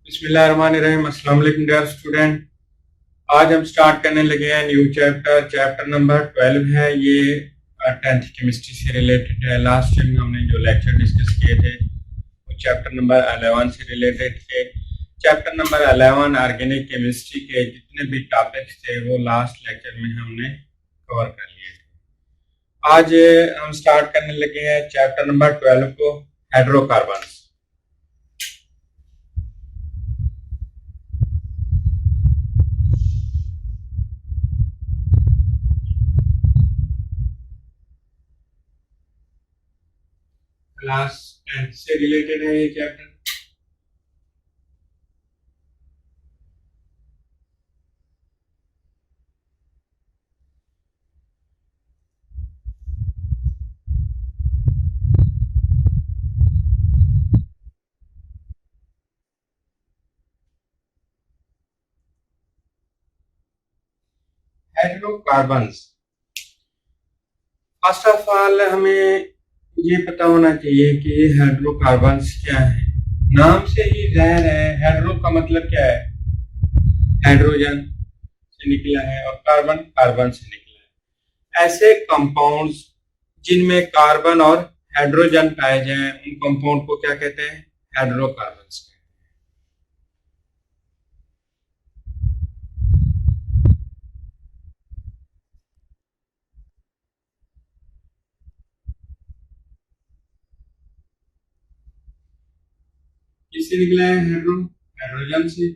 बिस्मिल्लाहिर्रहमानिर्रहीम। अस्सलाम वालेकुम डियर स्टूडेंट। आज हम स्टार्ट करने लगे हैं न्यू चैप्टर नंबर 12 है। ये 10th केमिस्ट्री से रिलेटेड है। लास्ट टाइम हमने जो लेक्चर डिस्कस किए थे वो चैप्टर नंबर 11 से रिलेटेड थे। चैप्टर नंबर 11 ऑर्गेनिक केमिस्ट्री के जितने भी टॉपिक्स थे वो लास्ट लेक्चर में हमने कवर कर लिए थे। आज हम स्टार्ट करने लगे हैं चैप्टर नंबर 12 को, हाइड्रोकार्बन। क्लास 10 से रिलेटेड है ये chapter. Hydrocarbons, first of all हमें ये पता होना चाहिए कि ये हाइड्रोकार्बन्स क्या है। नाम से ही ज़ाहिर है, हाइड्रो का मतलब क्या है, हाइड्रोजन से निकला है और कार्बन कार्बन से निकला है। ऐसे कंपाउंड्स जिनमें कार्बन और हाइड्रोजन पाए जाएं उन कंपाउंड को क्या कहते हैं, हाइड्रोकार्बन्स। किससे निकला है हाइड्रोजन से।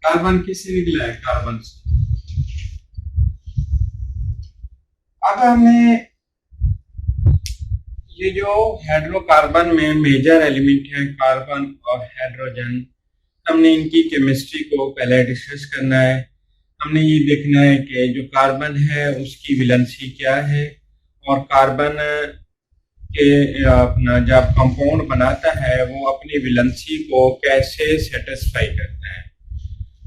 कार्बन किससे निकला है, कार्बन से। अब हमें ये जो हाइड्रोकार्बन में मेजर एलिमेंट है कार्बन और हाइड्रोजन, हमने इनकी केमिस्ट्री को पहले डिस्कस करना है। हमने ये देखना है कि जो कार्बन है उसकी वैलेंसी क्या है और कार्बन के अपना जब कंपाउंड बनाता है वो अपनी वैलेंसी को कैसे सेटिस्फाई करता है।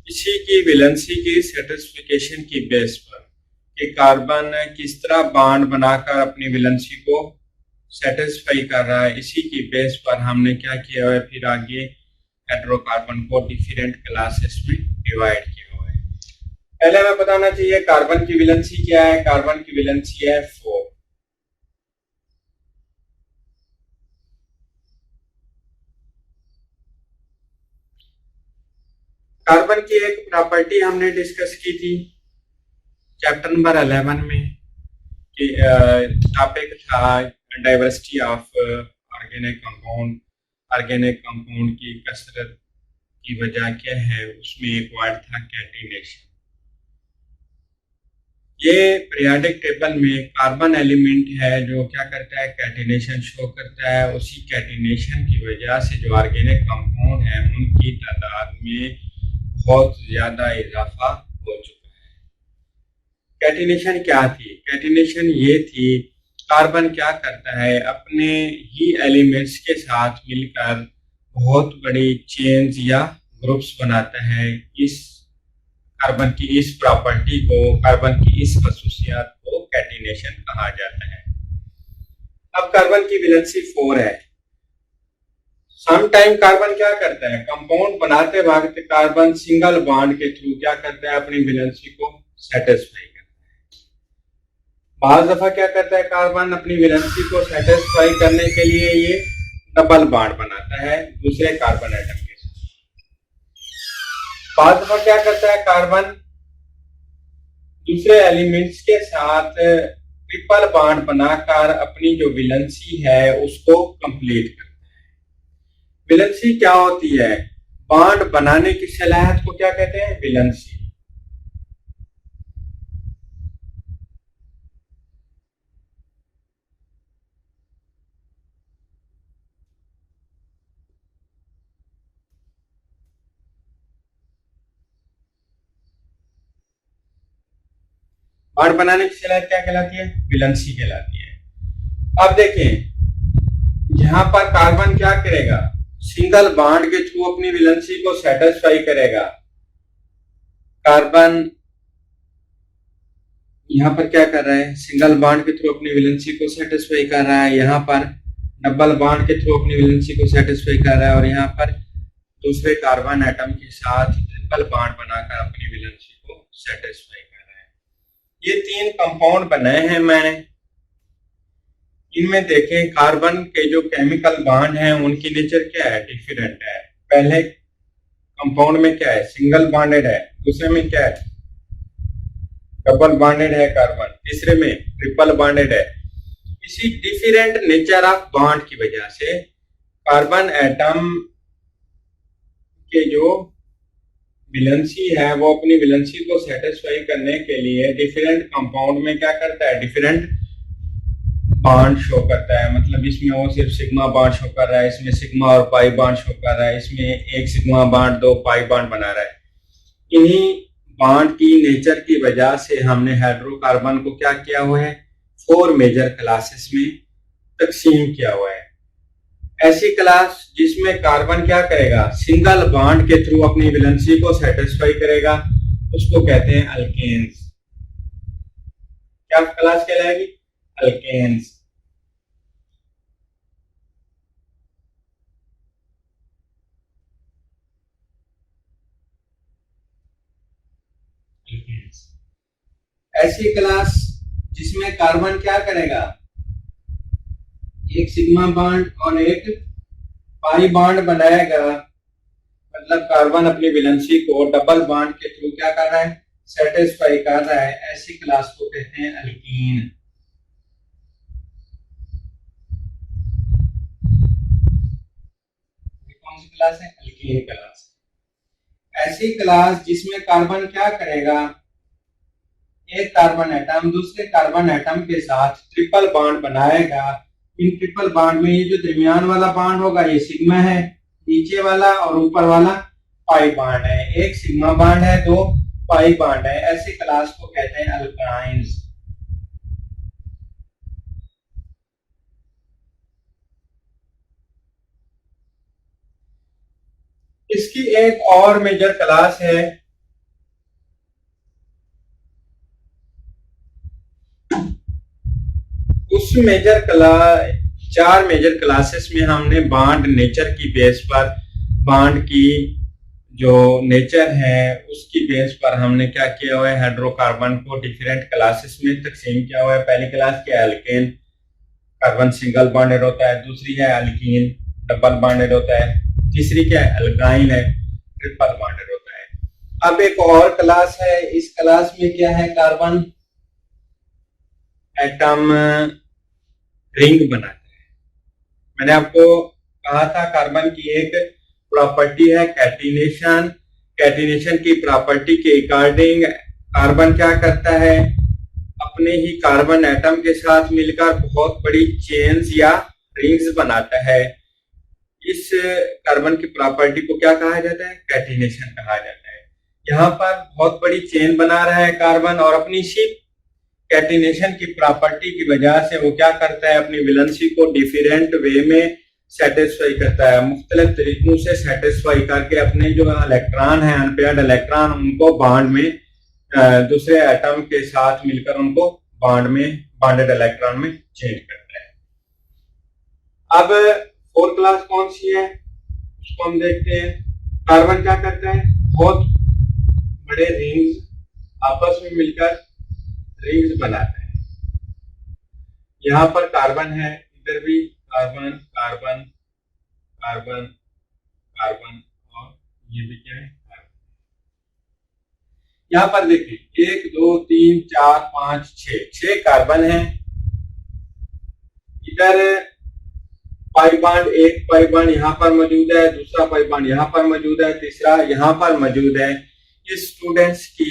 इसी की वैलेंसी की सेटिस्फिकेशन की बेस पर कि कार्बन किस तरह बॉन्ड बनाकर अपनी वैलेंसी को सेटिस्फाई कर रहा है, इसी की बेस पर हमने क्या किया है, फिर आगे हाइड्रोकार्बन को डिफरेंट क्लासेस में डिवाइड किया हुआ है। पहले हमें बताना चाहिए कार्बन की वैलेंसी क्या है। कार्बन की वैलेंसी है 4। कार्बन की एक प्रॉपर्टी हमने डिस्कस की थी चैप्टर नंबर 11 में कि टॉपिक था diversity of organic compound. Organic compound की कसरत की वजह क्या है, उसमें एक वर्ड था कैटिनेशन। ये पीरियोडिक टेबल में कार्बन एलिमेंट है जो क्या करता है, कैटिनेशन शो करता है। उसी कैटिनेशन की वजह से जो ऑर्गेनिक कंपाउंड है उनकी तादाद में बहुत ज्यादा इजाफा हो चुका है। कैटिनेशन क्या थी, कैटिनेशन ये थी, कार्बन क्या करता है, अपने ही एलिमेंट्स के साथ मिलकर बहुत बड़ी चेन्स या ग्रुप्स बनाता है। इस कार्बन की इस प्रॉपर्टी को, कार्बन की इस खसूसियात को कैटिनेशन कहा जाता है। अब कार्बन की वैलेंसी 4 है। सम टाइम कार्बन क्या करता है, कंपाउंड बनाते वक्त कार्बन सिंगल बॉन्ड के थ्रू क्या करता है, अपनी वैलेंसी को सेटिस्फाई करता है। बाज़ दफा क्या करता है, कार्बन अपनी वैलेंसी को सेटिस्फाई करने के लिए ये डबल बॉन्ड बनाता है दूसरे कार्बन एटम के साथ। बाज़ दफा क्या करता है, कार्बन दूसरे एलिमेंट्स के साथ ट्रिपल बॉन्ड बनाकर अपनी जो वैलेंसी है उसको कंप्लीट करता है। वैलेंसी क्या होती है, बॉन्ड बनाने की सलाहियत को क्या कहते हैं, वैलेंसी। बॉन्ड बनाने की सलाहियत क्या कहलाती है, वैलेंसी कहलाती है। अब देखें यहां पर कार्बन क्या करेगा, सिंगल बॉन्ड के थ्रू अपनी वैलेंसी को सेटिस्फाई करेगा। कार्बन यहाँ पर क्या कर रहा है, सिंगल बॉन्ड के थ्रू अपनी वैलेंसी को सेटिस्फाई कर रहा है, यहाँ पर डबल बॉन्ड के थ्रू अपनी वैलेंसी को सेटिस्फाई कर रहा है, और यहाँ पर दूसरे कार्बन एटम के साथ ट्रिपल बॉन्ड बनाकर अपनी वैलेंसी को सेटिस्फाई कर रहा है। ये 3 कंपाउंड बनाए हैं मैंने। इनमें देखें कार्बन के जो केमिकल बॉन्ड हैं उनकी नेचर क्या है, डिफरेंट है। पहले कंपाउंड में क्या है, सिंगल बॉन्डेड है, दूसरे में क्या है, डबल बॉन्डेड है कार्बन, तीसरे में ट्रिपल बॉन्डेड है। इसी डिफरेंट नेचर ऑफ बॉन्ड की वजह से कार्बन एटम के जो वैलेंसी है वो अपनी वैलेंसी को सेटिस्फाई करने के लिए डिफरेंट कंपाउंड में क्या करता है, डिफरेंट बॉन्ड शो करता है। मतलब इसमें वो सिर्फ सिग्मा बॉन्ड शो कर रहा है, इसमें सिग्मा और पाई बॉन्ड शो कर रहा है, इसमें एक सिग्मा बॉन्ड 2 पाई बॉन्ड बना रहा है। इन्हीं बॉन्ड की नेचर की वजह से हमने हाइड्रोकार्बन को क्या किया हुआ है, 4 मेजर क्लासेस में तकसीम किया हुआ है। ऐसी क्लास जिसमें कार्बन क्या करेगा, सिंगल बॉन्ड के थ्रू अपनी वैलेंसी को सेटिस्फाई करेगा, उसको कहते हैं अल्केन्स। क्या क्लास कहलाएगी, अल्केन्स। ऐसी क्लास जिसमें कार्बन क्या करेगा, एक सिग्मा बॉन्ड और एक पाई बॉन्ड बनाएगा, मतलब कार्बन अपनी वैलेंसी को डबल बॉन्ड के थ्रू क्या कर रहा है, सेटिस्फाई कर रहा है। ऐसी क्लास को कहते हैं अल्कीन। कौन सी क्लास है, अल्कीन क्लास। ऐसी क्लास जिसमें कार्बन क्या करेगा, एक कार्बन एटम दूसरे कार्बन एटम के साथ ट्रिपल बॉन्ड बनाएगा। इन ट्रिपल बॉन्ड में ये जो दरमियान वाला बॉन्ड होगा ये सिग्मा है, नीचे वाला और ऊपर वाला पाई बॉन्ड है। एक सिग्मा बॉन्ड है, 2 पाई बॉन्ड है। ऐसी क्लास को कहते हैं अल्काइंस। इसकी एक और मेजर क्लास है, उस मेजर क्लास 4 मेजर क्लासेस में हमने बॉन्ड नेचर की बेस पर, बॉन्ड की जो नेचर है उसकी बेस पर हमने क्या किया हुआ है, हाइड्रोकार्बन को डिफरेंट क्लासेस में तकसीम किया हुआ है। पहली क्लास क्या है, अल्केन, कार्बन सिंगल बॉन्डेड होता है। दूसरी है अल्कीन, डबल बॉन्डेड होता है। तीसरी क्या है, अल्काइन है, ट्रिपल बॉन्डेड होता है। अब एक और क्लास है, इस क्लास में क्या है, कार्बन एटम रिंग बनाता है। मैंने आपको कहा था कार्बन की एक प्रॉपर्टी है कैटिनेशन। कैटिनेशन की प्रॉपर्टी के अकॉर्डिंग कार्बन क्या करता है, अपने ही कार्बन एटम के साथ मिलकर बहुत बड़ी चेन्स या रिंग्स बनाता है। इस कार्बन की प्रॉपर्टी को क्या कहा जाता है, कैटिनेशन कहा जाता है। यहाँ पर बहुत बड़ी चेन बना रहा है कार्बन, और अपनी इसी कैटिनेशन की प्रॉपर्टी की वजह से वो क्या करता है, अपनी वैलेंसी को डिफरेंट वे में सेटिस्फाई करता है। मुख्तलिफ तरीकों से सेटिस्फाई करके अपने जो इलेक्ट्रॉन है, अनपेयर्ड इलेक्ट्रॉन, उनको बॉन्ड में दूसरे एटम के साथ मिलकर उनको बॉन्ड में, बॉन्डेड इलेक्ट्रॉन में चेंज करता है। अब 4 क्लास कौन सी है उसको हम देखते हैं। कार्बन क्या करता है, बहुत बड़े रिंग्स आपस में मिलकर रिंग्स बनाता है। यहां पर कार्बन है, इधर भी कार्बन कार्बन कार्बन कार्बन, और ये भी क्या है, कार्बन। यहां पर देखिए 1 2 3 4 5 6 कार्बन है। इधर पाई बॉन्ड, एक पाई बॉन्ड यहाँ पर मौजूद है, दूसरा पाई बॉन्ड यहाँ पर मौजूद है, तीसरा यहाँ पर मौजूद है। इस स्टूडेंट्स की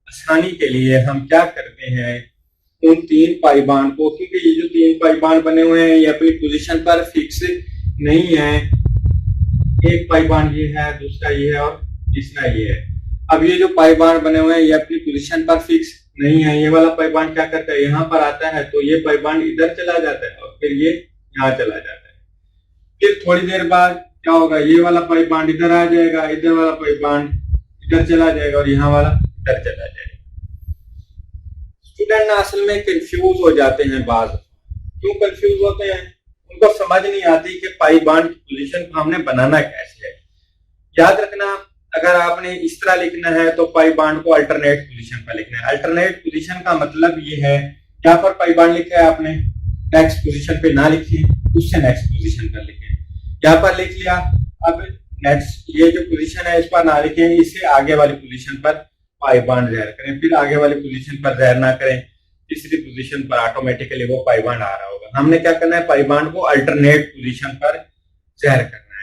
आसानी के लिए हम क्या करते हैं, उन 3 पाई बॉन्ड को, क्योंकि ये जो 3 पाई बॉन्ड बने हुए हैं ये अपनी पोजीशन पर फिक्स नहीं है। एक पाई बॉन्ड ये है, दूसरा ये है और तीसरा ये है। अब ये जो पाई बॉन्ड बने हुए हैं ये अपनी पोजीशन पर फिक्स नहीं है। ये वाला पाई बॉन्ड क्या करता है, यहाँ पर आता है तो ये पाई बॉन्ड इधर चला जाता है और फिर ये यहाँ चला जाता है। फिर थोड़ी देर बाद क्या होगा, ये वाला पाई बॉन्ड इधर आ जाएगा, इधर वाला पाई बॉन्ड इधर चला जाएगा और यहाँ वाला इधर चला जाएगा। स्टूडेंट ना असल में कंफ्यूज हो जाते हैं। बाज क्यों कंफ्यूज होते हैं, उनको समझ नहीं आती कि पाई बांड की पोजीशन को हमने बनाना कैसे है। याद रखना, अगर आपने इस तरह लिखना है तो पाई बांड को अल्टरनेट पोजीशन पर लिखना है। अल्टरनेट पोजीशन का मतलब ये है, यहाँ पर पाई बांड लिखा है आपने, नेक्स्ट पोजीशन पे ना लिखिए, उससे नेक्स्ट पोजीशन पर लिखें। यहाँ पर लिख लिया, अब नेक्स्ट ये जो पोजीशन है इस पर ना लिखें, इससे आगे वाली पोजीशन पर पाई बांड ज़ाहिर करें, फिर आगे वाली पोजीशन पर ज़ाहिर ना करें, तीसरी पोजीशन पर ऑटोमेटिकली वो पाई बांड आ रहा होगा। हमने क्या करना है, पाई बांड को अल्टरनेट पोजीशन पर ज़ाहिर करना है।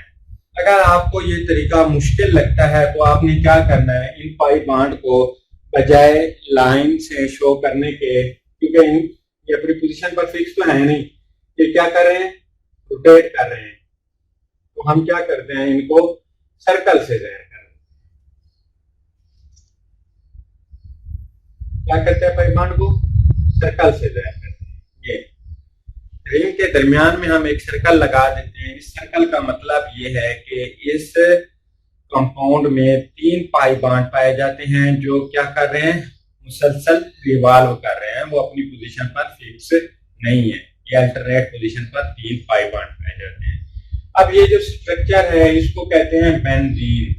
अगर आपको ये तरीका मुश्किल लगता है तो आपने क्या करना है, इन पाई बांड को बजाय लाइन से शो करने के, क्योंकि ये अपनी पोजीशन पर फिक्स तो है नहीं, ये क्या कर रहे हैं, रोटेट कर रहे हैं, तो हम क्या करते हैं, इनको सर्कल से ज़ाहिर करते हैं। क्या करते हैं, पाई बांड को सर्कल से ज़ाहिर करते हैं। ये रिंग के दरमियान में हम एक सर्कल लगा देते हैं। इस सर्कल का मतलब ये है कि इस कंपाउंड में 3 पाई बांड पाए जाते हैं जो क्या कर रहे हैं, मुसलसल रिवॉल्व कर रहे हैं, वो अपनी पोजीशन पर फिक्स नहीं है। ये अल्टरनेट पोजीशन पर 3 पाई बांड पाए जाते हैं। अब ये जो स्ट्रक्चर है इसको कहते हैं बेंजीन।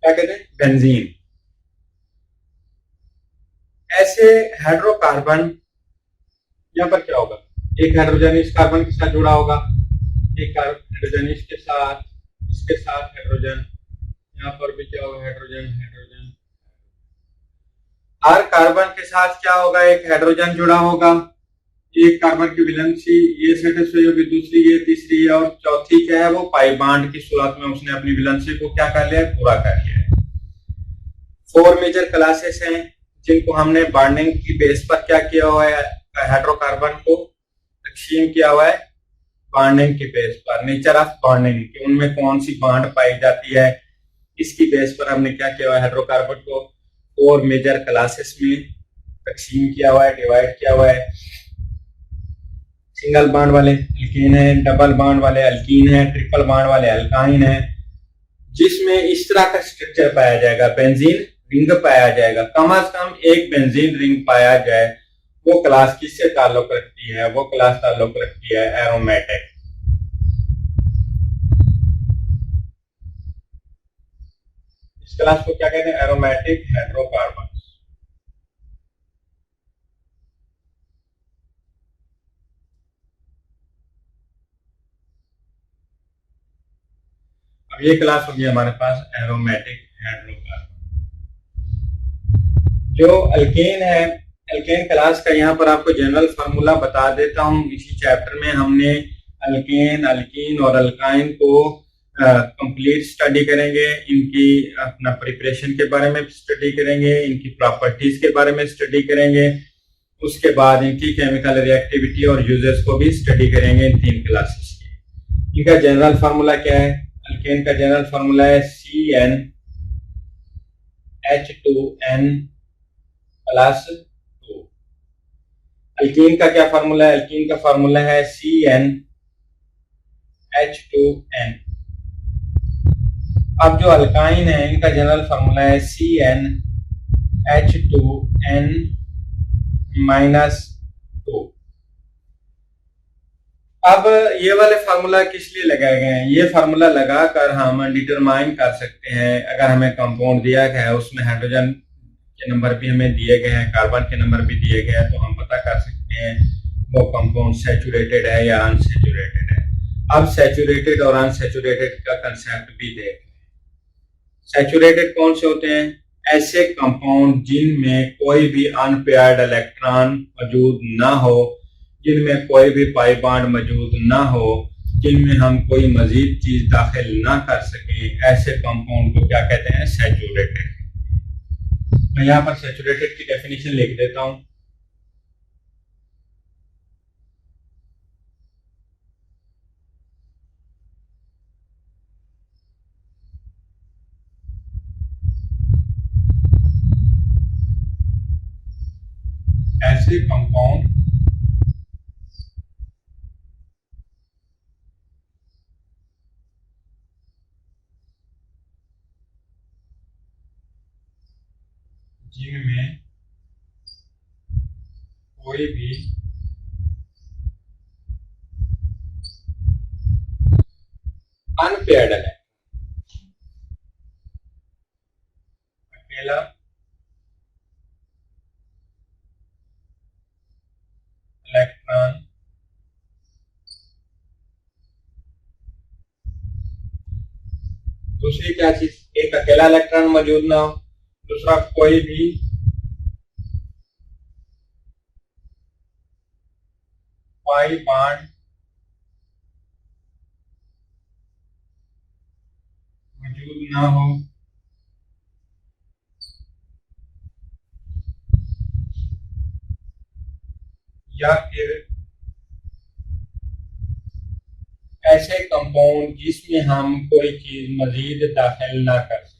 क्या कहते हैं, बेंजीन। ऐसे हाइड्रोकार्बन, यहाँ पर क्या होगा, एक हाइड्रोजन इस कार्बन के साथ जुड़ा होगा, एक हाइड्रोजन इसके साथ हाइड्रोजन, यहाँ पर भी क्या होगा, हाइड्रोजन हाइड्रोजन। हर कार्बन के साथ क्या होगा, एक हाइड्रोजन जुड़ा होगा, एक कार्बन की वैलेंसी ये सेटिस्फाई होगी, दूसरी ये, तीसरी ये, और चौथी क्या है, वो पाई बांड की सूरत में उसने अपनी वैलेंसी को क्या कर लिया, पूरा कर लिया है। 4 मेजर क्लासेस हैं जिनको हमने बॉन्डिंग की बेस पर क्या किया हुआ है, हाइड्रोकार्बन को तकसीम किया हुआ है बॉन्डिंग के बेस पर, नेचर ऑफ बॉन्डिंग कि उनमें कौन सी बॉन्ड पाई जाती है, इसकी बेस पर हमने क्या किया हुआ है, हाइड्रोकार्बन को 4 मेजर क्लासेस में तकसीम किया हुआ है, डिवाइड किया हुआ है। सिंगल बॉन्ड वाले एल्कीन है, डबल बॉन्ड वाले एल्कीन है, ट्रिपल बॉन्ड वाले एल्काइन है, जिसमें इस तरह का स्ट्रक्चर पाया जाएगा, बेंजीन रिंग पाया जाएगा। कम से कम एक बेंजीन रिंग पाया जाए, वो क्लास किससे ताल्लुक रखती है, वो क्लास ताल्लुक रखती है एरोमेटिक। इस क्लास को क्या कहते हैं, एरोमेटिक हाइड्रोकार्बन। अब ये क्लास होगी हमारे पास एरोमेटिक हाइड्रोकार्बन। जो अल्केन है, अल्केन क्लास का यहाँ पर आपको जनरल फार्मूला बता देता हूँ। इसी चैप्टर में हमने अल्केन, अल्कीन और अल्काइन को कंप्लीट स्टडी करेंगे, इनकी अपना प्रिपरेशन के बारे में स्टडी करेंगे, इनकी प्रॉपर्टीज के बारे में स्टडी करेंगे, उसके बाद इनकी केमिकल रिएक्टिविटी और यूजेस को भी स्टडी करेंगे इन 3 क्लासेस की। इनका जनरल फार्मूला क्या है, अल्केन का जनरल फार्मूला है CnH2n प्लस 2। अल्कीन का क्या फार्मूला है, अल्कीन का फार्मूला है CnH2n। अब जो अल्काइन है इनका जनरल फार्मूला है CnH2n माइनस 2। अब ये वाले फार्मूला किस लिए लगाए गए हैं, ये फार्मूला लगाकर हम डिटरमाइन कर सकते हैं, अगर हमें कंपाउंड दिया गया है उसमें हाइड्रोजन के नंबर भी हमें दिए गए हैं, कार्बन के नंबर भी दिए गए हैं, तो हम पता कर सकते हैं वो कंपाउंड सैचुरेटेड है या अनसैचुरेटेड है। अब सैचुरेटेड और अनसैचुरेटेड का कंसेप्ट भी देख। सैचुरेटेड कौन से होते हैं, ऐसे कंपाउंड जिनमें कोई भी अनपेयर्ड इलेक्ट्रॉन मौजूद ना हो, जिनमें कोई भी पाई बांड मौजूद ना हो, जिनमें हम कोई मजीद चीज दाखिल ना कर सकें, ऐसे कंपाउंड को क्या कहते हैं, सैचुरेटेड। मैं यहाँ पर सैचुरेटेड की डेफिनेशन लिख देता हूं। ऐसे कंपाउंड जिनमें कोई भी अनपेयर्ड अकेला इलेक्ट्रॉन दूसरी क्या चीज, एक अकेला इलेक्ट्रॉन मौजूद ना हो, दूसरा कोई भी पाई बॉन्ड मौजूद ना हो, या फिर ऐसे कंपाउंड जिसमें हम कोई चीज मजीद दाखिल ना कर सकें।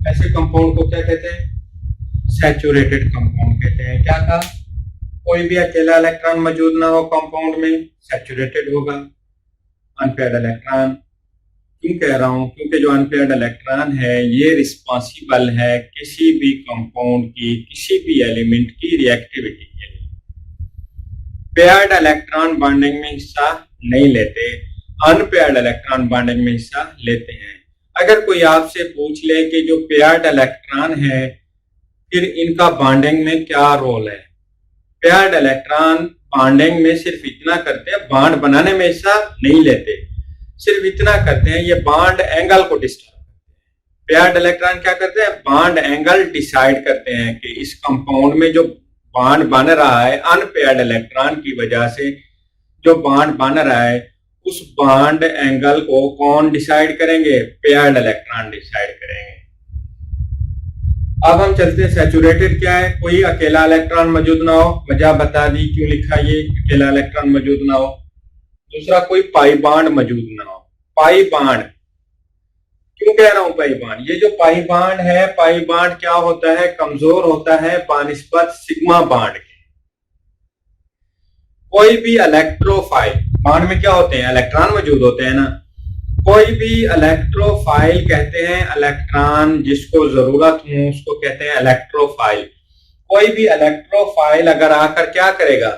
ऐसे कंपाउंड को क्या कहते हैं? सैचुरेटेड कंपाउंड कहते हैं। क्या कहा? कोई भी अकेला इलेक्ट्रॉन मौजूद ना हो कंपाउंड में, सैचुरेटेड होगा। अनपेयर्ड इलेक्ट्रॉन क्यों कह रहा हूं? क्योंकि जो अनपेयर्ड इलेक्ट्रॉन है ये रिस्पॉन्सिबल है किसी भी कंपाउंड की, किसी भी एलिमेंट की रिएक्टिविटी के लिए। पेयर्ड इलेक्ट्रॉन बॉन्डिंग में हिस्सा नहीं लेते, अनपेयर्ड इलेक्ट्रॉन बॉन्डिंग में हिस्सा लेते हैं। अगर कोई आपसे पूछ ले कि जो पेयर्ड इलेक्ट्रॉन है फिर इनका बॉन्डिंग में क्या रोल है? पेयर्ड इलेक्ट्रॉन बॉन्डिंग में सिर्फ इतना करते हैं, बॉन्ड बनाने में हिस्सा नहीं लेते, सिर्फ इतना करते हैं ये बॉन्ड एंगल को डिस्टर्ब करते हैं। पेयर्ड इलेक्ट्रॉन क्या करते हैं? बॉन्ड एंगल डिसाइड करते हैं कि इस कंपाउंड में जो बॉन्ड बन रहा है अनपेयर्ड इलेक्ट्रॉन की वजह से जो बॉन्ड बन रहा है उस बॉन्ड एंगल को कौन डिसाइड करेंगे? पेयर्ड इलेक्ट्रॉन डिसाइड करेंगे। अब हम चलते हैं सैचुरेटेड क्या है? कोई अकेला इलेक्ट्रॉन मौजूद ना हो, वजह बता दी क्यों लिखा ये अकेला इलेक्ट्रॉन मौजूद ना हो। दूसरा कोई पाई बॉन्ड मौजूद ना हो। पाई बॉन्ड क्यों कह रहा हूं पाई बॉन्ड? ये जो पाई बॉन्ड है, पाई बॉन्ड क्या होता है? कमजोर होता है बानिस्बत सिग्मा बॉन्ड के। कोई भी इलेक्ट्रोफाइल बॉन्ड में क्या होते हैं? इलेक्ट्रॉन मौजूद होते हैं ना। कोई भी इलेक्ट्रोफाइल कहते हैं, इलेक्ट्रॉन जिसको जरूरत हो उसको कहते हैं इलेक्ट्रोफाइल। कोई भी इलेक्ट्रोफाइल अगर आकर क्या करेगा?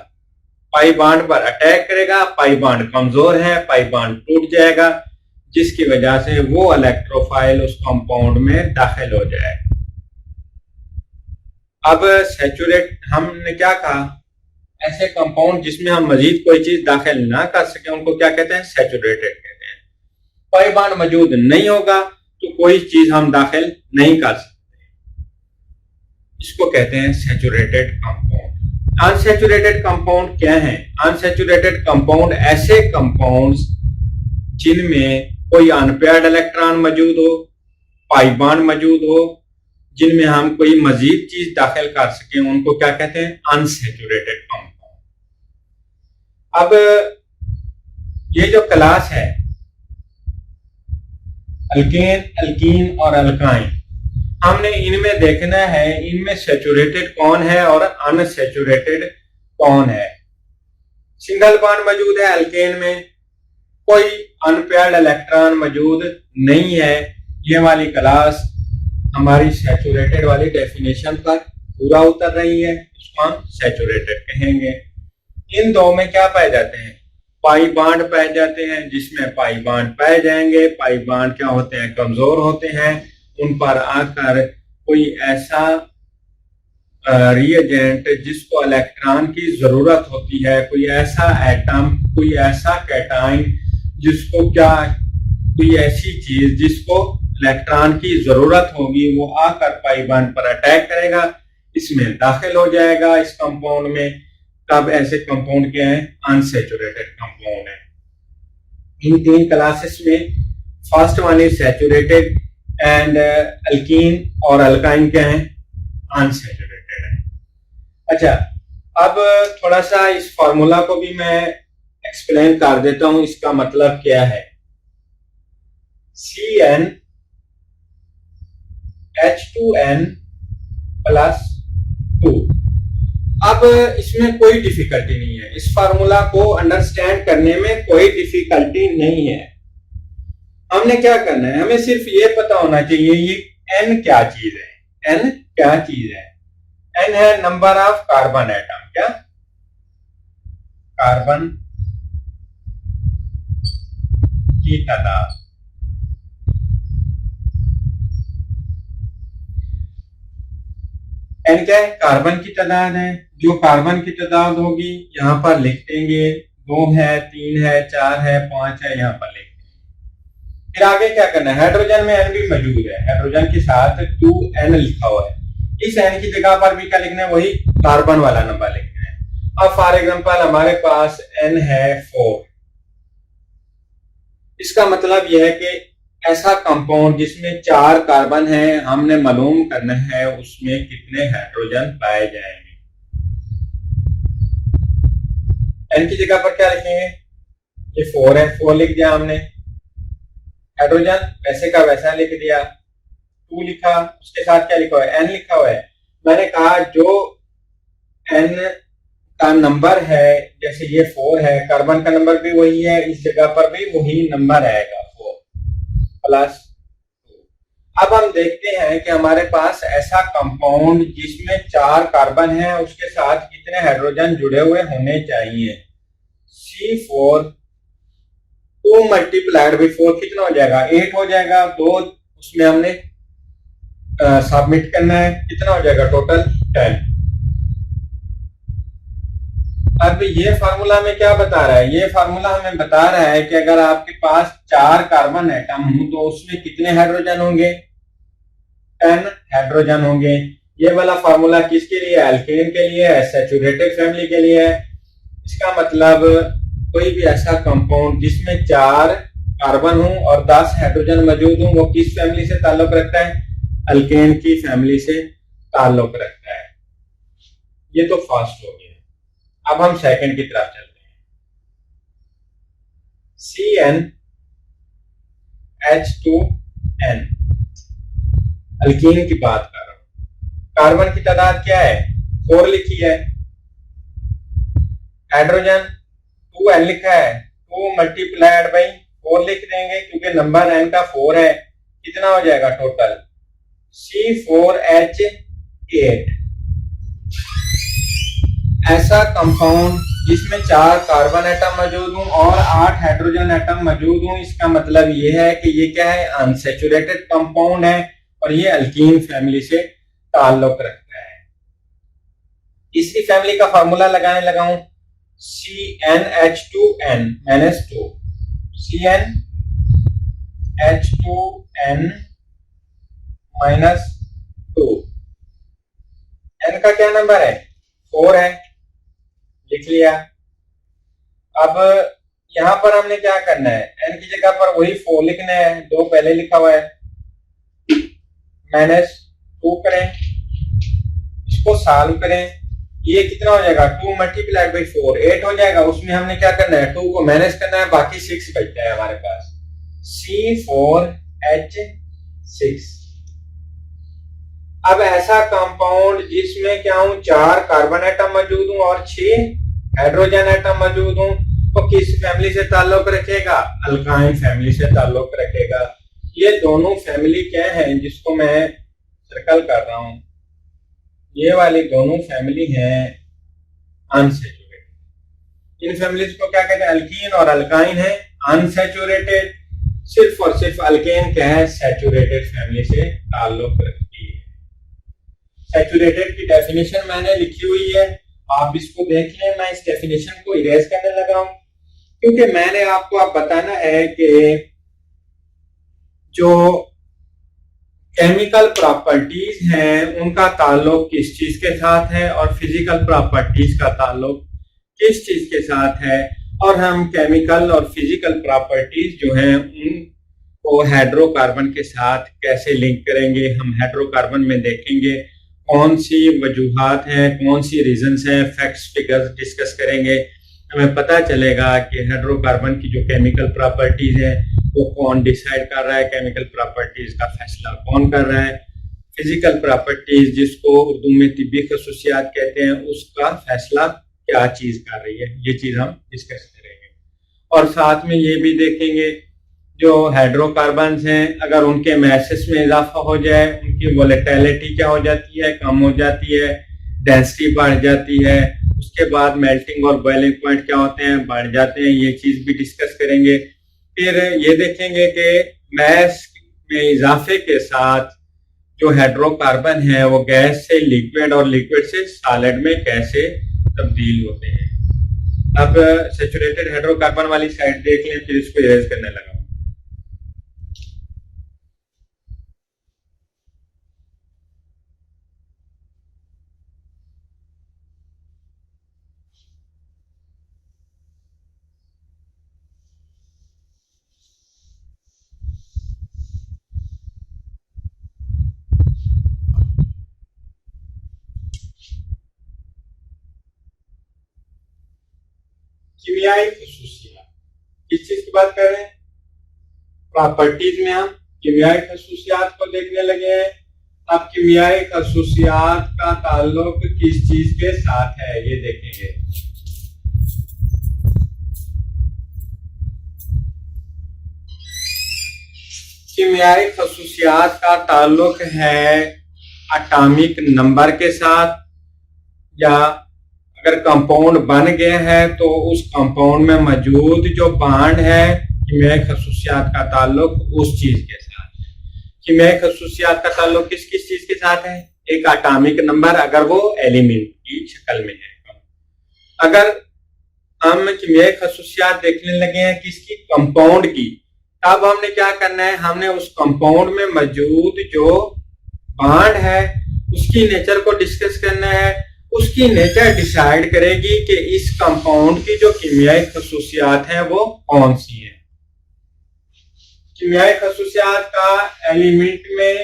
पाई बॉन्ड पर अटैक करेगा, पाई बॉन्ड कमजोर है, पाई बॉन्ड टूट जाएगा, जिसकी वजह से वो इलेक्ट्रोफाइल उस कंपाउंड में दाखिल हो जाए। अब सैचुरेट हमने क्या कहा? ऐसे कंपाउंड जिसमें हम मजीद कोई चीज दाखिल ना कर सके उनको क्या कहते हैं? सैचुरेटेड कहते हैं। पाई बॉन्ड मौजूद नहीं होगा तो कोई चीज हम दाखिल नहीं कर सकते, इसको कहते हैं सैचुरेटेड कंपाउंड। अनसैचुरेटेड कंपाउंड क्या है? अनसैचुरेटेड कंपाउंड ऐसे कंपाउंड्स जिनमें कोई अनपेयर्ड इलेक्ट्रॉन मौजूद हो, पाई बॉन्ड मौजूद हो, जिनमें हम कोई मजीद चीज दाखिल कर सके उनको क्या कहते हैं? Unsaturated compound. अब ये जो क्लास है अल्केन, अल्कीन और अल्काइन, हमने इनमें देखना है इनमें सैचुरेटेड कौन है और अनसैचुरेटेड कौन है। सिंगल बॉन्ड मौजूद है अल्केन में, कोई अनपेयर्ड इलेक्ट्रॉन मौजूद नहीं है। ये वाली क्लास हमारी सैचुरेटेड वाली डेफिनेशन पर पूरा उतर रही है, उसको हम सैचुरेटेड कहेंगे। इन दो में क्या पाए जाते हैं? पाई बॉन्ड पाए जाते हैं, जिसमें पाई बॉन्ड पाए जाएंगे। पाई बॉन्ड क्या होते हैं? कमजोर होते हैं। उन पर आकर कोई ऐसा रिएजेंट जिसको इलेक्ट्रॉन की जरूरत होती है, कोई ऐसा एटम, कोई ऐसा कैटाइन जिसको क्या, कोई ऐसी चीज जिसको इलेक्ट्रॉन की जरूरत होगी, वो आकर पाई बॉन्ड पर अटैक करेगा, इसमें दाखिल हो जाएगा इस कंपाउंड में। तब ऐसे कंपाउंड क्या है? अनसैचुरेटेड कंपाउंड है। इन तीन क्लासेस में first one is saturated, and alkyne और अल्काइन क्या है, अनसैचुरेटेड है। अच्छा, अब थोड़ा सा इस फॉर्मूला को भी मैं एक्सप्लेन कर देता हूं, इसका मतलब क्या है। CnH2n plus 2। अब इसमें कोई डिफिकल्टी नहीं है, इस फार्मूला को अंडरस्टैंड करने में कोई डिफिकल्टी नहीं है। हमने क्या करना है, हमें सिर्फ ये पता होना चाहिए ये n क्या चीज है। n क्या चीज है? n है नंबर ऑफ कार्बन एटम। क्या? कार्बन की तादाद। n क्या है? कार्बन की तादाद है। जो कार्बन की तादाद होगी यहां पर लिख देंगे, 2 है, 3 है, 4 है, 5 है, यहां पर लिख देंगे। फिर आगे क्या करना है, हाइड्रोजन में n भी मौजूद है, हाइड्रोजन के साथ 2n लिखा हुआ है। इस n की जगह पर भी क्या लिखना है, वही कार्बन वाला नंबर लिखना है। अब फॉर एग्जांपल हमारे पास n है 4। इसका मतलब यह है कि ऐसा कंपाउंड जिसमें 4 कार्बन है, हमने मालूम करना है उसमें कितने हाइड्रोजन पाए जाएंगे। n की जगह पर क्या लिखेंगे, ये 4 है, 4 लिख दिया हमने। हाइड्रोजन वैसे का वैसा लिख दिया, 2 लिखा, उसके साथ क्या लिखा हुआ है, n लिखा हुआ है। मैंने कहा जो n का नंबर है, जैसे ये 4 है, कार्बन का नंबर भी वही है, इस जगह पर भी वही नंबर आएगा, 4 प्लस 2। अब हम देखते हैं कि हमारे पास ऐसा कंपाउंड जिसमें 4 कार्बन है, उसके साथ कितने हाइड्रोजन जुड़े हुए होने चाहिए। C4 2 मल्टीप्लाइड बाई 4 कितना हो जाएगा, 8 हो जाएगा। तो उसमें हमने सबमिट करना है, कितना हो जाएगा टोटल, 10। अब ये फार्मूला में क्या बता रहा है, ये फार्मूला हमें बता रहा है कि अगर आपके पास 4 कार्बन एटम हो तो उसमें कितने हाइड्रोजन होंगे, 10 हाइड्रोजन होंगे। ये वाला फार्मूला किसके लिए है, अल्केन के लिए है, सैचुरेटेड फैमिली के लिए है। इसका मतलब कोई भी ऐसा कंपाउंड जिसमें 4 कार्बन हो और 10 हाइड्रोजन मौजूद हो, वो किस फैमिली से ताल्लुक रखता है, अल्केन की फैमिली से ताल्लुक रखता है। ये तो फर्स्ट हो गया। अब हम सेकंड की तरफ चलते हैं। CnH2n अल्कीन की बात कर रहा हूं। कार्बन की तादाद क्या है, 4 लिखी है। हाइड्रोजन 2n लिखा है, 2 मल्टीप्लाइड बाई 4 लिख देंगे क्योंकि नंबर n का 4 है। कितना हो जाएगा टोटल, C4H8। ऐसा कंपाउंड जिसमें 4 कार्बन एटम मौजूद हों और 8 हाइड्रोजन एटम मौजूद हों, इसका मतलब ये है कि ये क्या है, अनसैचुरेटेड कंपाउंड है और ये अल्कीन फैमिली से ताल्लुक रखता है। तीसरी फैमिली का फार्मूला लगाने लगा हूं, CnH2n -2, CnH2n -2। n का क्या नंबर है, 4 है, लिख लिया। अब यहां पर हमने क्या करना है, n की जगह पर वही 4 लिखना है, 2 पहले लिखा हुआ है, -2 करें, इसको सॉल्व करें, ये कितना हो जाएगा, 2 मल्टीप्लाइड बाई 4 8 हो जाएगा। उसमें हमने क्या करना है, 2 को माइनस करना है, बाकी 6 बचता है हमारे पास, C4H6। अब ऐसा कंपाउंड जिसमें क्या हूं, 4 कार्बन एटम मौजूद हूं और 6 हाइड्रोजन एटम मौजूद हूं, तो किस फैमिली से ताल्लुक रखेगा, अल्काइन फैमिली से ताल्लुक रखेगा। ये दोनों फैमिली क्या है जिसको मैं सर्कल कर रहा हूं, ये वाली दोनों फैमिली हैं अनसैचुरेटेड। इन फैमिलीज को क्या कहते हैं, अल्कीन और अल्काइन है, अनसैचुरेटेड। सिर्फ और सिर्फ अल्केन क्या है, सैचुरेटेड फैमिली से ताल्लुक रखती है। सैचुरेटेड की डेफिनेशन मैंने लिखी हुई है, आप इसको देख लें। मैं इस डेफिनेशन को इरेज करने लगा हूं क्योंकि मैंने आपको अब बताना है कि जो केमिकल प्रॉपर्टीज हैं उनका ताल्लुक किस चीज के साथ है और फिजिकल प्रॉपर्टीज का ताल्लुक किस चीज के साथ है, और हम केमिकल और फिजिकल प्रॉपर्टीज जो हैं को हाइड्रोकार्बन के साथ कैसे लिंक करेंगे। हम हाइड्रोकार्बन में देखेंगे कौन सी वजूहात हैं, कौन सी रीजंस हैं, फैक्ट्स फिगर्स डिस्कस करेंगे। हमें पता चलेगा कि हाइड्रोकार्बन की जो केमिकल प्रॉपर्टीज है वो कौन डिसाइड कर रहा है, केमिकल प्रॉपर्टीज का फैसला कौन कर रहा है, फिजिकल प्रॉपर्टीज जिसको उर्दू में तिब्बी खसूसियात कहते हैं उसका फैसला क्या चीज कर रही है, ये चीज हम डिस्कस करेंगे। और साथ में ये भी देखेंगे जो हाइड्रोकार्बन हैं अगर उनके मैसेस में इजाफा हो जाए, उनकी वोलेटिलिटी क्या हो जाती है, कम हो जाती है, डेंसिटी बढ़ जाती है, उसके बाद मेल्टिंग और बॉइलिंग पॉइंट क्या होते हैं, बढ़ जाते हैं, ये चीज भी डिस्कस करेंगे। फिर ये देखेंगे कि मैस में इजाफे के साथ जो हाइड्रोकार्बन है वो गैस से लिक्विड और लिक्विड से सॉलिड में कैसे तब्दील होते हैं। अब सैचुरेटेड हाइड्रोकार्बन वाली साइड देख लें, फिर इसको इरेज करने लगा। कीमियाई खसूसियात, किस चीज की बात कर रहे हैं, प्रॉपर्टीज में हम कीमियाई खसूसियात को देखने लगे हैं। अब कीमियाई खसूसियात का ताल्लुक किस चीज के साथ है ये देखेंगे। कीमियाई खसूसियात का ताल्लुक है एटॉमिक नंबर के साथ, या अगर कंपाउंड बन गया है तो उस कंपाउंड में मौजूद जो बॉन्ड है, कीमियाई खसूसियात का ताल्लुक उस चीज के साथ है। कीमियाई खसूसियात का ताल्लुक किस किस चीज के साथ है, एक एटॉमिक नंबर अगर वो एलिमेंट की शक्ल में है। अगर हम कीमियाई खसूसियात देखने लगे हैं किसकी, कंपाउंड की, तब हमने क्या करना है, हमने उस कंपाउंड में मौजूद जो बॉन्ड है उसकी नेचर को डिस्कस करना है। उसकी नेचर डिसाइड करेगी कि इस कंपाउंड की जो कीमियाई खसूसियात हैं वो कौन सी है। कीमियाई खसूसियात का एलिमेंट में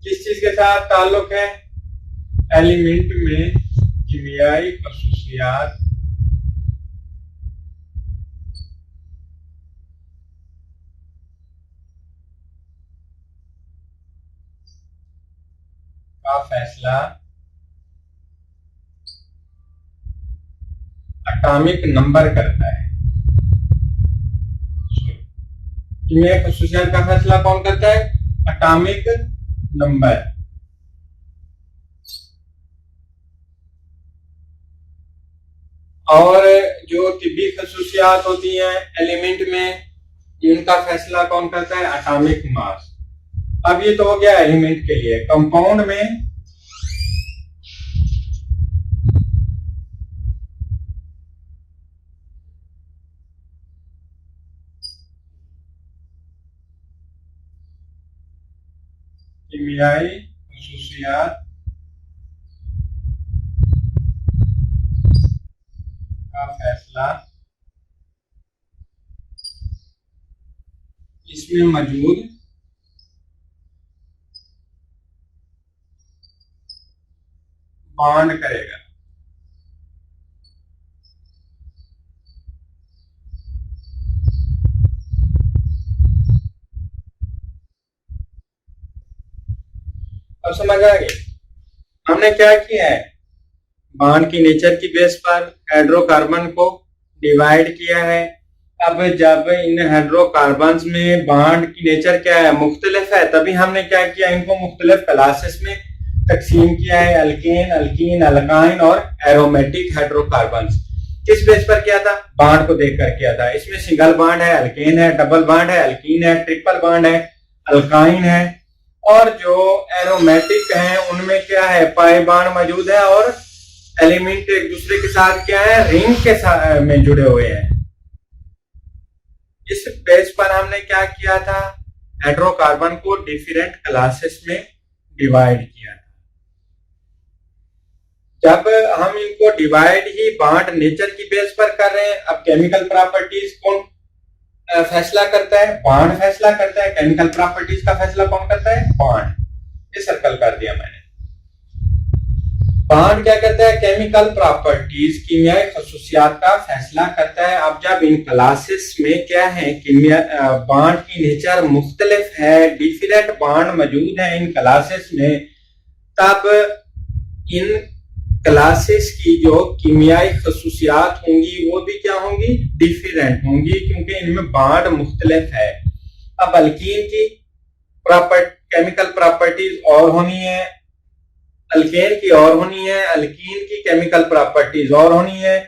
किस चीज के साथ ताल्लुक है, एलिमेंट में कीमियाई खसूसियात का फैसला एटॉमिक नंबर करता है। कीमियाई खसूसियात का फैसला कौन करता है, एटॉमिक नंबर। और जो तिब्बी खसूसियात होती हैं एलिमेंट में, इनका फैसला कौन करता है, एटॉमिक मास। अब ये तो हो गया एलिमेंट के लिए। कंपाउंड में कीमियाई खसूसियात का फैसला इसमें मौजूद बॉन्ड करेगा। अब समझ आ गई हमने क्या किया है, बॉन्ड की नेचर की बेस पर हाइड्रोकार्बन को डिवाइड किया है। अब जब इन हाइड्रोकार्बन्स में बॉन्ड की नेचर क्या है, मुख्तलिफ है, तभी हमने क्या किया, इनको मुख्तलिफ क्लासेस में तकसीम किया है, अल्केन, अल्कीन, अल्काइन और एरोमेटिक हाइड्रोकार्बन्स। किस बेस पर किया था, बॉन्ड को देखकर किया था। इसमें सिंगल बॉन्ड है, अल्केन है, डबल बॉन्ड है, अल्कीन है, ट्रिपल बॉन्ड है, अल्काइन है, और जो एरोमेटिक हैं उनमें क्या है, पाई बॉन्ड मौजूद है और एलिमेंट एक दूसरे के साथ क्या है, रिंग के साथ में जुड़े हुए हैं। इस बेस पर हमने क्या किया था, हाइड्रोकार्बन को डिफरेंट क्लासेस में डिवाइड किया था। जब हम इनको डिवाइड ही बांड नेचर की बेस पर कर रहे हैं, अब केमिकल प्रॉपर्टीज कौन फैसला करता है? बांड फैसला करता है। केमिकल प्रॉपर्टीज का फैसला कौन करता है? बांड। ये सर्कल कर दिया मैंने। बांड क्या करता है? केमिकल प्रॉपर्टीज कीमियाई खसूसियात का फैसला करता है। अब जब इन क्लासेस में क्या है, बांड की नेचर मुख्तलिफ है, डिफरेंट बांड मौजूद है इन क्लासेस में, तब इन क्लासेस की जो कीमियाई खसूसियात होंगी वो भी क्या होंगी? डिफरेंट होंगी, क्योंकि इनमें बांड मुख्तलिफ है। अब अल्कीन की केमिकल प्रॉपर्टीज और होनी है, अल्केन की और होनी है, अल्कीन की केमिकल प्रॉपर्टीज और होनी है,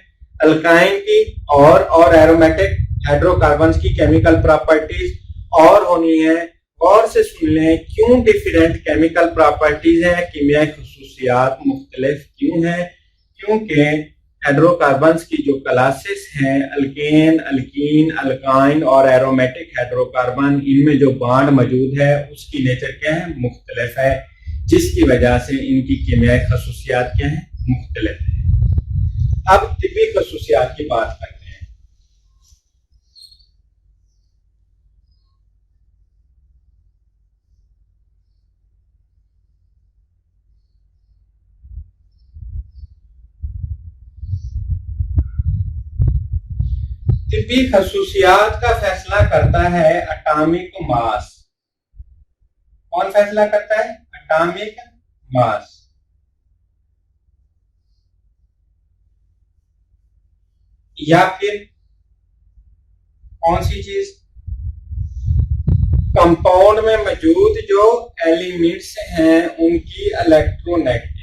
अल्काइन की और एरोमेटिक हाइड्रोकार्बन्स की केमिकल प्रॉपर्टीज और होनी है। गौर से सुन लें, क्यों डिफरेंट केमिकल प्रॉपर्टीज हैं, कीमियाई खसूसियात मुख्तलिफ क्यों हैं? क्योंकि हाइड्रोकार्बन्स की जो क्लासेस हैं, अल्केन, अल्कीन, अल्काइन और एरोमेटिक हाइड्रोकार्बन, इनमें जो बांड मौजूद है उसकी नेचर क्या है? मुख्तलिफ है, जिसकी वजह से इनकी कीमियाई खसूसियात क्या है? मुख्तलिफ है। अब तिब्बी खसूसियात की बात करते हैं। तिब्बी खसूसियात का फैसला करता है एटॉमिक मास। कौन फैसला करता है? Atomic mass. या फिर कौन सी चीज? कंपाउंड में मौजूद जो एलिमेंट्स हैं उनकी इलेक्ट्रोनेगेटिविटी।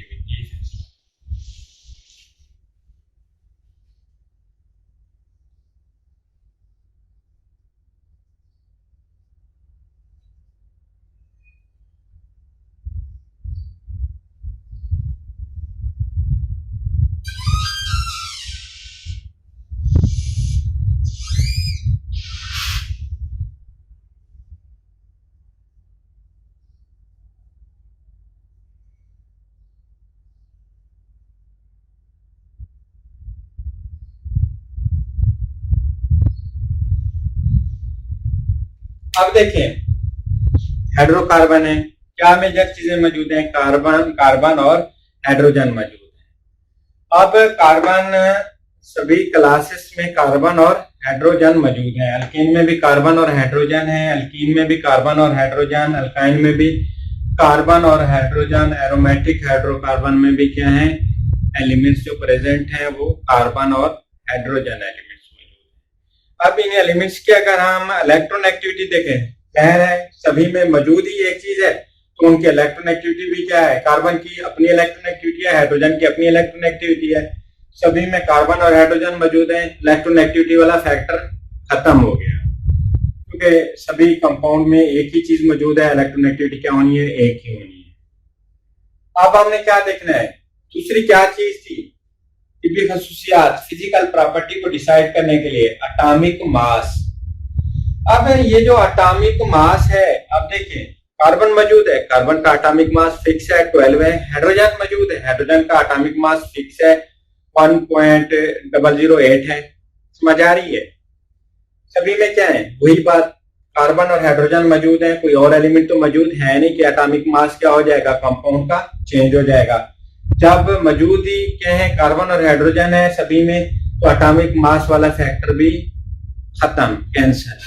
अब देखें, हाइड्रोकार्बन है, क्या मेजर चीजें मौजूद हैं? कार्बन और हाइड्रोजन मौजूद है। अब कार्बन, सभी क्लासेस में कार्बन और हाइड्रोजन मौजूद है। अल्कीन में भी कार्बन और हाइड्रोजन है, अल्कीन में भी कार्बन और हाइड्रोजन, अल्काइन में भी कार्बन और हाइड्रोजन, एरोमेटिक हाइड्रोकार्बन में भी क्या है? एलिमेंट्स जो प्रेजेंट हैं वो कार्बन और हाइड्रोजन एलिमेंट्स। अब इन एलिमेंट्स की अगर हम इलेक्ट्रोनेगेटिविटी देखें, कह रहे हैं सभी में मौजूद ही एक चीज है, तो उनकी इलेक्ट्रोनेगेटिविटी भी क्या है? कार्बन की अपनी इलेक्ट्रोनेगेटिविटी है, हाइड्रोजन की अपनी इलेक्ट्रोनेगेटिविटी है। सभी में कार्बन और हाइड्रोजन मौजूद है, इलेक्ट्रोनेगेटिविटी वाला फैक्टर खत्म हो गया, क्योंकि सभी कंपाउंड में एक ही चीज मौजूद है, इलेक्ट्रोनेगेटिविटी क्या होनी है? एक ही होनी है। अब हमने क्या देखना है? दूसरी क्या चीज थी? तिब्बी खसूसियात, फिजिकल प्रॉपर्टी को डिसाइड करने के लिए एटॉमिक मास। अब ये जो एटॉमिक मास है, अब देखें, कार्बन मौजूद है, कार्बन का एटॉमिक मास फिक्स है 12 है। हाइड्रोजन मौजूद है, हाइड्रोजन का एटॉमिक मास फिक्स है 1.008 है। समझ आ रही है? सभी में क्या है? वही बात, कार्बन और हाइड्रोजन मौजूद है, कोई और एलिमेंट तो मौजूद है नहीं कि एटॉमिक मास क्या हो जाएगा? कंपाउंड का चेंज हो जाएगा। जब मौजूद ही क्या है? कार्बन और हाइड्रोजन है सभी में, तो एटॉमिक मास वाला फैक्टर भी खत्म, कैंसिल।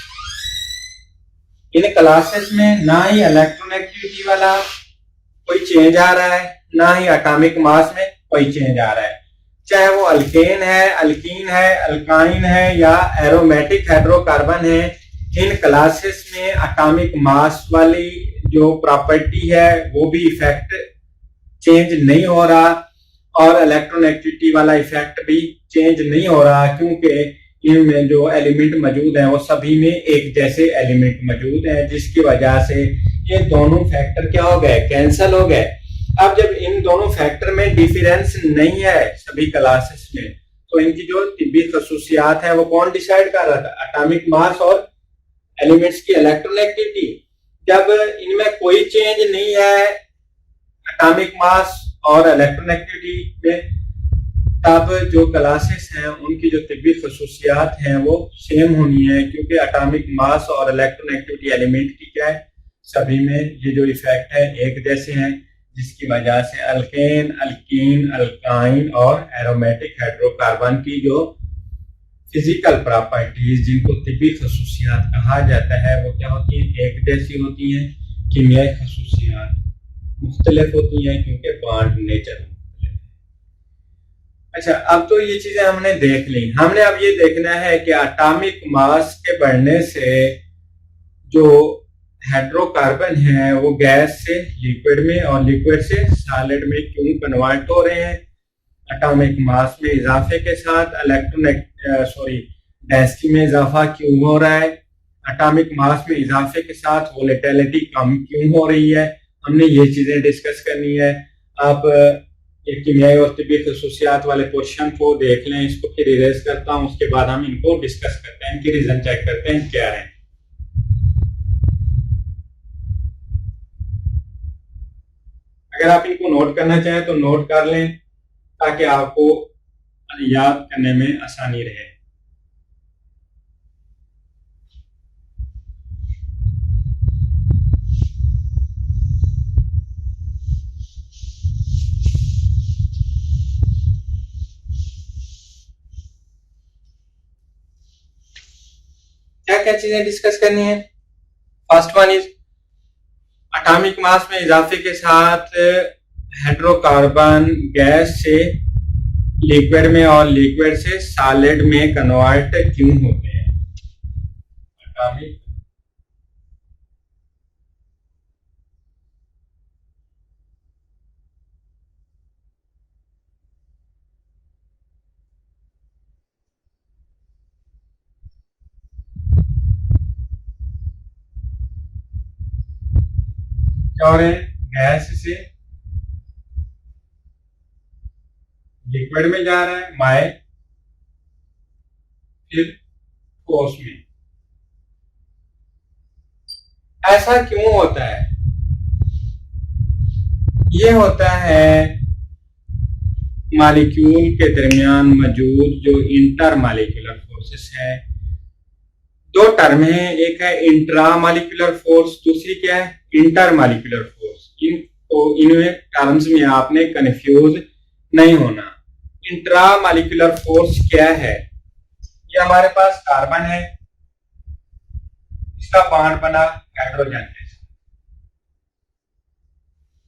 इन क्लासेस में ना ही इलेक्ट्रोनेगेटिविटी वाला कोई चेंज आ रहा है, ना ही एटॉमिक मास में कोई चेंज आ रहा है। चाहे वो अल्केन है, अल्कीन है, अल्काइन है या एरोमेटिक हाइड्रोकार्बन है, इन क्लासेस में एटॉमिक मास वाली जो प्रॉपर्टी है वो भी इफेक्ट चेंज नहीं हो रहा, और इलेक्ट्रोनेगेटिविटी वाला इफेक्ट भी चेंज नहीं हो रहा, क्योंकि इनमें जो एलिमेंट मौजूद है वो सभी में एक जैसे एलिमेंट मौजूद है, जिसकी वजह से ये दोनों फैक्टर क्या हो गए? कैंसल हो गए। अब जब इन दोनों फैक्टर में डिफरेंस नहीं है सभी क्लासेस में, तो इनकी जो तिब्बी खसूसियात है वो कौन डिसाइड कर रहा था? एटॉमिक मास और एलिमेंट्स की इलेक्ट्रोनेगेटिविटी। जब इनमें कोई चेंज नहीं है एटॉमिक मास और इलेक्ट्रोनेगेटिविटी में, अब जो क्लासेस हैं उनकी जो तिब्बी खसूसियात हैं वो सेम होनी है, क्योंकि एटॉमिक मास और इलेक्ट्रोनेगेटिविटी एलिमेंट की क्या है, सभी में ये जो इफेक्ट है एक जैसे हैं, जिसकी वजह से अल्केन, अल्कीन, अल्काइन और एरोमेटिक हाइड्रोकार्बन की जो फिजिकल प्रॉपर्टीज, जिनको तिब्बी खसूसियात कहा जाता है, वो क्या होती हैं, एक जैसी होती हैं। कीमियाई खसूसियात मुख्तलिफ होती हैं क्योंकि बॉन्ड नेचर मुख्तलिफ है। अच्छा, अब तो ये चीजें हमने देख ली। हमने अब ये देखना है कि एटॉमिक मास के बढ़ने से जो हाइड्रोकार्बन है वो गैस से लिक्विड में और लिक्विड से सॉलिड में क्यों कन्वर्ट हो रहे हैं। एटॉमिक मास में इजाफे के साथ डेंसिटी में इजाफा क्यों हो रहा है। एटॉमिक मास में इजाफे के साथ वोलेटिलिटी कम क्यों हो रही है। हमने ये चीजें डिस्कस करनी है। आप एक कीमियाई और तिब्बी खसूसियात वाले क्वेश्चन को देख लें, इसको फिर इरेज करता हूं, उसके बाद हम इनको डिस्कस करते हैं, इनकी रीजन चेक करते हैं क्या है। अगर आप इनको नोट करना चाहें तो नोट कर लें ताकि आपको याद करने में आसानी रहे। क्या क्या चीजें डिस्कस करनी है। First one is atomic mass में इजाफे के साथ हाइड्रोकार्बन गैस से लिक्विड में और लिक्विड से सॉलिड में कन्वर्ट क्यों होते हैं। एटॉमिक क्या हो रहे हैं, गैस से लिक्विड में जा रहा है माय, फिर ठोस में। ऐसा क्यों होता है। ये होता है मॉलिक्यूल के दरमियान मौजूद जो इंटर मॉलिक्यूलर फोर्सेस है। दो टर्म है, एक है इंट्रा मॉलिक्यूलर फोर्स, दूसरी क्या है, इंटर मॉलिक्यूलर फोर्स। इनमें टर्म्स में आपने कंफ्यूज नहीं होना। इंट्रा मॉलिक्यूलर फोर्स क्या है, ये हमारे पास कार्बन है, इसका बॉन्ड बना हाइड्रोजन के साथ।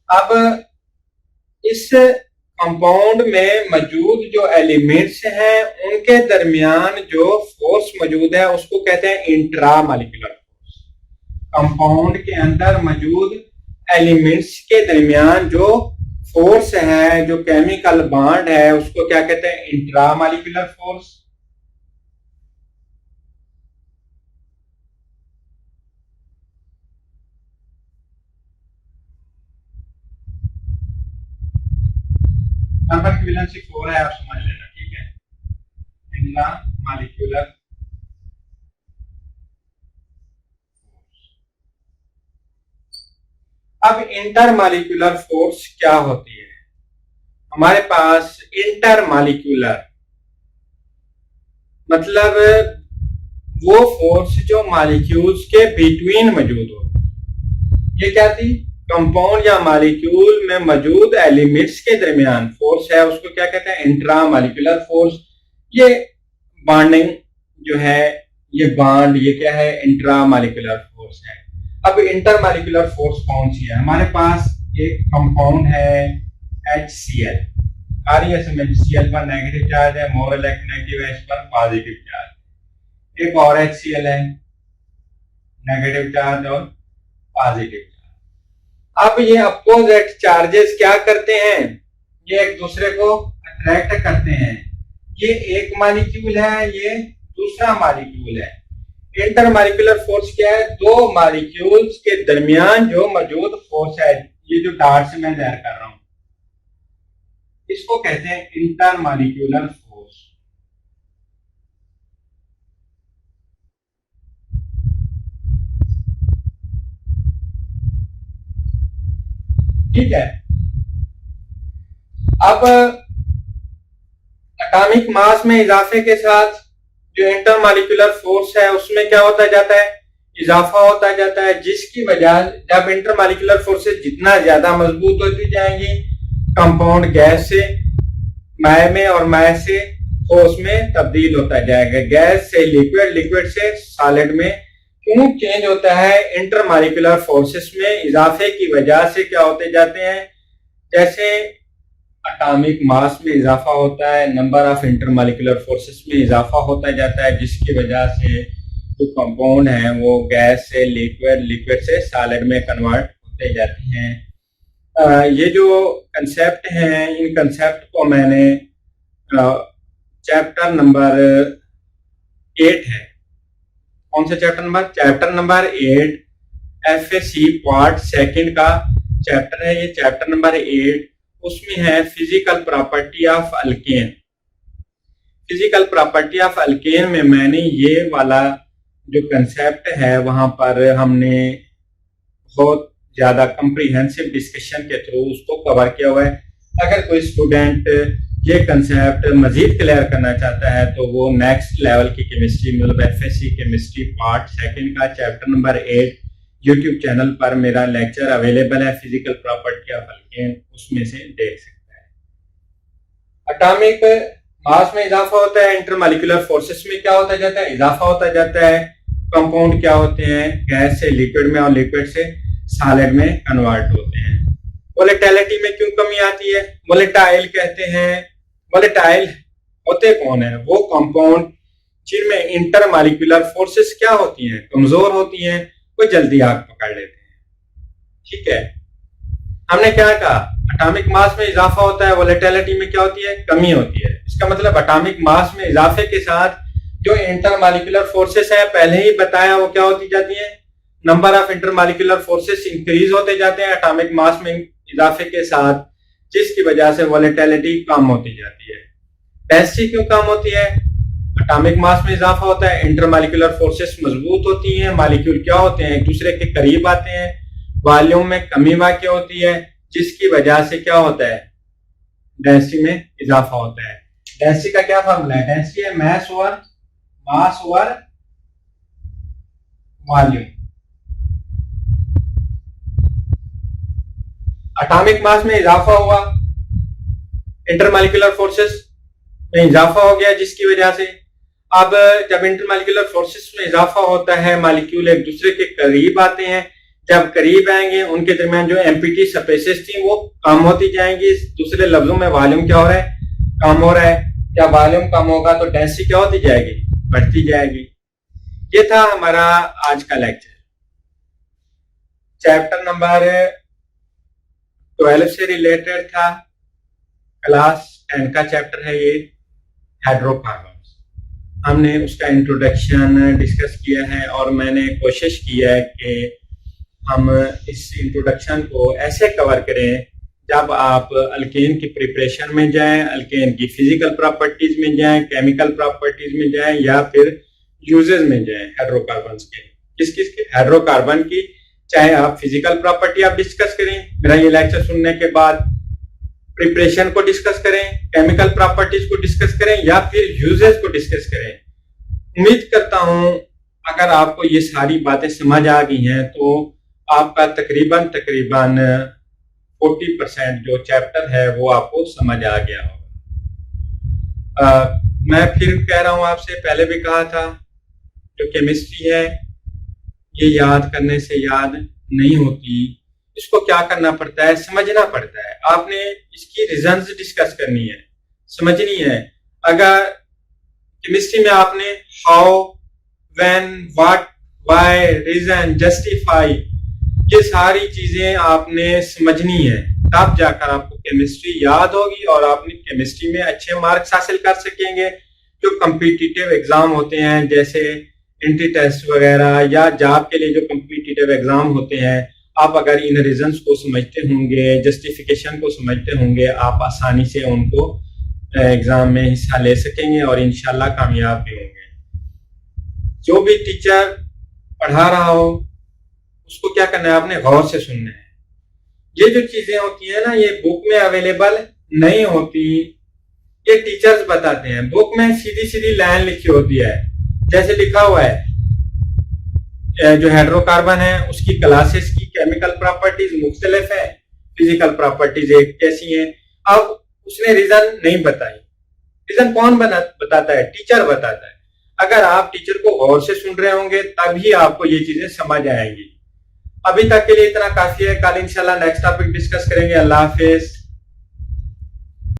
अब इस कंपाउंड में मौजूद जो एलिमेंट्स हैं उनके दरमियान जो फोर्स मौजूद है उसको कहते हैं इंट्रा मॉलिक्यूलर फोर्स। कंपाउंड के अंदर मौजूद एलिमेंट्स के दरमियान जो फोर्स है, जो केमिकल बॉन्ड है, उसको क्या कहते हैं, इंट्रा मॉलिक्यूलर फोर्स। कार्बन की वैलेंसी 4 है, आप समझ लेना, ठीक है। इंट्रा मॉलिक्यूलर अब इंटर मॉलिक्यूलर फोर्स क्या होती है। हमारे पास इंटर मॉलिक्यूलर मतलब वो फोर्स जो मॉलिक्यूल्स के बिटवीन मौजूद हो। ये क्या थी, कंपाउंड या मॉलिक्यूल में मौजूद एलिमेंट्स के दरमियान फोर्स है, उसको क्या कहते हैं, इंट्रा मॉलिक्यूलर फोर्स। ये बॉन्डिंग जो है, ये बॉन्ड, ये क्या है, इंट्रा मॉलिक्यूलर फोर्स है। अब इंटर मॉलिक्यूलर फोर्स कौन सी है। हमारे पास एक कंपाउंड है HCl, ReSMnCl पर नेगेटिव चार्ज है, मोर इलेक्ट्रोनेगेटिव है, इस पर पॉजिटिव चार्ज। एक और HCl है, नेगेटिव चार्ज और पॉजिटिव चार्ज। अब ये अपोजिट चार्जेस क्या करते हैं, ये एक दूसरे को अट्रैक्ट करते हैं। ये एक मॉलिक्यूल है, ये दूसरा मॉलिक्यूल है। इंटर मॉलिक्यूलर फोर्स क्या है, दो मॉलिक्यूल्स के दरमियान जो मौजूद फोर्स है। ये जो डॉट से मैं जाहिर कर रहा हूं इसको कहते हैं इंटर मॉलिक्यूलर फोर्स। ठीक है। अब एटॉमिक मास में इजाफे के साथ जो इंटरमॉलिक्यूलर फोर्स है उसमें क्या होता जाता है, इजाफा होता जाता है, जिसकी वजह जब इंटरमॉलिक्यूलर फोर्सेस जितना ज्यादा मजबूत होती जाएंगी कंपाउंड गैस से माय में और माय से ठोस में तब्दील होता जाएगा, गैस से लिक्विड, लिक्विड से सॉलिड में। क्यों चेंज होता है? इंटरमॉलिक्यूलर फोर्सेस में इजाफे की वजह से क्या होते जाते हैं, जैसे एटॉमिक मास में इजाफा होता है, नंबर ऑफ इंटरमॉलिक्यूलर फोर्सेस में इजाफा होता जाता है, जिसकी वजह से जो कंपाउंड है वो गैस से लिक्विड, लिक्विड से सॉलिड में कन्वर्ट होते जाते हैं। ये जो कंसेप्ट हैं, इन कंसेप्ट को मैंने चैप्टर नंबर 8 है, कौन सा chapter number? Chapter number 8 FAC part second का चैप्टर है ये, चैप्टर नंबर 8। उसमें है physical property of alkane. Physical property of alkane में मैंने ये वाला जो कंसेप्ट है वहां पर हमने बहुत ज्यादा कम्प्रीहेंसिव डिस्कशन के थ्रू उसको कवर किया हुआ है। अगर कोई स्टूडेंट ये कंसेप्ट मजीद क्लियर करना चाहता है तो वो नेक्स्ट लेवल की केमिस्ट्री मतलब FAC केमिस्ट्री पार्ट सेकंड का चैप्टर नंबर 8 यूट्यूब चैनल पर मेरा लेक्चर अवेलेबल है, फिजिकल प्रॉपर्टी ऑफ अल्केन, उसमें से देख सकता है। एटॉमिक मास में इजाफा होता है, इंटरमॉलिक्यूलर फोर्सेस में क्या होता जाता है, इजाफा होता जाता है, कंपाउंड क्या होते हैं, गैस से लिक्विड में और लिक्विड से सॉलिड में कन्वर्ट होते हैं। वोलेटिलिटी में क्यों कमी आती है? वोलेटाइल कहते हैं। वोलेटाइल होते कौन है? वो कंपाउंड जिनमें इंटरमॉलिक्यूलर फोर्सेस क्या होती हैं, कमजोर होती हैं, वो जल्दी आग पकड़ लेते हैं। ठीक है, हमने क्या कहा? एटॉमिक मास में इजाफा होता है, वोलेटिलिटी में क्या होती है, कमी होती है। इसका मतलब एटॉमिक मास में इजाफे के साथ जो इंटरमॉलिक्यूलर फोर्सेस है, पहले ही बताया, वो क्या होती जाती है, number of intermolecular forces increase होते जाते हैं एटॉमिक मास में इजाफे के साथ, जिसकी वजह से वोलेटिलिटी कम होती जाती है। डेंसिटी क्यों कम होती है? एटॉमिक मास में इजाफा होता है, इंटरमॉलिक्यूलर फोर्सेस मजबूत होती हैं, मॉलिक्यूल क्या होते हैं, एक दूसरे के करीब आते हैं, वॉल्यूम में कमी वाक़ होती है, जिसकी वजह से क्या होता है, डेंसिटी में इजाफा होता है। डेंसिटी का क्या फॉर्मूला है? डेंसिटी है मास ओवर वॉल्यूम। एटॉमिक मास में इजाफा हुआ, इंटरमॉलिक्यूलर फोर्सेस में इजाफा हो गया, जिसकी वजह से अब जब इंटरमॉलिक्यूलर फोर्सेस में इजाफा होता है, मॉलिक्यूल एक दूसरे के करीब आते हैं, जब करीब आएंगे उनके दरमियान जो एम्प्टी स्पेसेस थी वो कम होती जाएंगी। दूसरे लफ्जों में वॉल्यूम क्या हो रहा है, कम हो रहा है। जब वॉल्यूम कम होगा तो डेंसिटी क्या होती जाएगी, बढ़ती जाएगी। ये था हमारा आज का लेक्चर, चैप्टर नंबर 12 से रिलेटेड था, क्लास 10 का चैप्टर है ये, हाइड्रोकार्बन। हमने उसका इंट्रोडक्शन डिस्कस किया है और मैंने कोशिश की है कि हम इस इंट्रोडक्शन को ऐसे कवर करें जब आप अल्केन की प्रिपरेशन में जाएं, अल्केन की फिजिकल प्रॉपर्टीज में जाएं, केमिकल प्रॉपर्टीज में जाएं या फिर यूजेस में जाएं हाइड्रोकार्बन्स के, किस किस के, हाइड्रोकार्बन की। चाहे आप फिजिकल प्रॉपर्टी आप डिस्कस करें, मेरा ये लेक्चर सुनने के बाद प्रिपरेशन को डिस्कस करें, केमिकल प्रॉपर्टीज को डिस्कस करें या फिर यूजेस को डिस्कस करें। उम्मीद करता हूं अगर आपको ये सारी बातें समझ आ गई हैं तो आपका तकरीबन 40% जो चैप्टर है वो आपको समझ आ गया होगा। मैं फिर कह रहा हूं आपसे, पहले भी कहा था, जो केमिस्ट्री है ये याद करने से याद नहीं होती, इसको क्या करना पड़ता है, समझना पड़ता है। आपने इसकी रीजंस डिस्कस करनी है, समझनी है। अगर केमिस्ट्री में आपने how, when, what, why, reason, justify, ये सारी चीजें आपने समझनी है, तब जाकर आपको केमिस्ट्री याद होगी और आप केमिस्ट्री में अच्छे मार्क्स हासिल कर सकेंगे। जो कॉम्पिटिटिव एग्जाम होते हैं जैसे एंट्री टेस्ट वगैरह या जॉब के लिए जो कॉम्पिटिटिव एग्जाम होते हैं, आप अगर इन रीजंस को समझते होंगे, जस्टिफिकेशन को समझते होंगे, आप आसानी से उनको एग्जाम में हिस्सा ले सकेंगे और इंशाल्लाह कामयाब भी होंगे। जो भी टीचर पढ़ा रहा हो उसको क्या करना है, आपने गौर से सुनना है। ये जो चीजें होती है ना, ये बुक में अवेलेबल नहीं होती, ये टीचर्स बताते हैं। बुक में सीधी सीधी लाइन लिखी होती है, जैसे लिखा हुआ है जो हाइड्रोकार्बन है उसकी क्लासेस की केमिकल प्रॉपर्टीज मुख्तलिफ है, फिजिकल प्रॉपर्टीज एक कैसी हैं। अब उसने रीजन नहीं बताई। रीजन कौन बताता है? टीचर बताता है। अगर आप टीचर को गौर से सुन रहे होंगे तभी आपको ये चीजें समझ आएंगी। अभी तक के लिए इतना काफी है। कल इंशाल्लाह नेक्स्ट टॉपिक डिस्कस करेंगे। अल्लाह हाफिज।